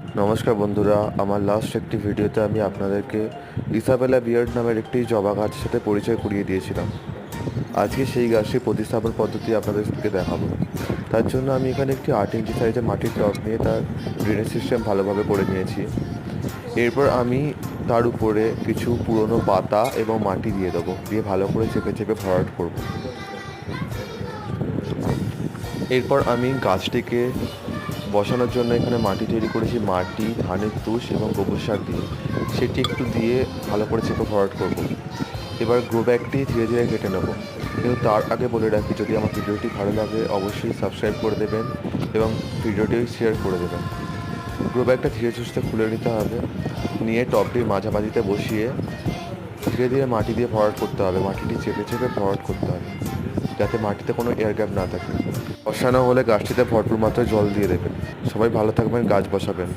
নমস্কার বন্ধুরা, আমার লাস্ট একটি ভিডিওতে আমি আপনাদেরকে ইসাবেলা বিয়ার্ড নামের একটি জবা গাছের সাথে পরিচয় করিয়ে দিয়েছিলাম। আজকে সেই গাছটির প্রতিস্থাপন পদ্ধতি আপনাদেরকে দেখাবো। তার জন্য আমি এখানে একটি 8 ইঞ্চি সাইজের মাটির টব নিয়ে তার ড্রেনেজ সিস্টেম ভালোভাবে করে নিয়েছি। এরপর আমি তার উপরে কিছু পুরনো পাতা এবং মাটি দিয়ে দেবো, দিয়ে ভালো করে চেপে চেপে ভরাট করব। এরপর আমি গাছটিকে বসানোর জন্য এখানে মাটি তৈরি করেছি, মাটি, ধানের তুষ এবং গোবর সার দিয়ে। সেটি একটু দিয়ে ভালো করে চেপে ভরাট করব। এবার গ্রো ব্যাগটি ধীরে ধীরে কেটে নেব। কিন্তু তার আগে বলে রাখি, যদি আমার ভিডিওটি ভালো লাগে অবশ্যই সাবস্ক্রাইব করে দেবেন এবং ভিডিওটি শেয়ার করে দেবেন। গ্রো ব্যাগটা ধীরে সুস্থে খুলে নিতে হবে, নিয়ে টবটির মাঝামাঝিতে বসিয়ে ধীরে ধীরে মাটি দিয়ে ভরাট করতে হবে। মাটিটি চেপে চেপে ভরাট করতে হবে যাতে মাটিতে কোনো এয়ার গ্যাপ না থাকে। বসানো হলে গাছটিতে ভরপুর মাত্রায় জল দিয়ে দেবেন। সবাই ভালো থাকবেন, গাছ বসাবেন।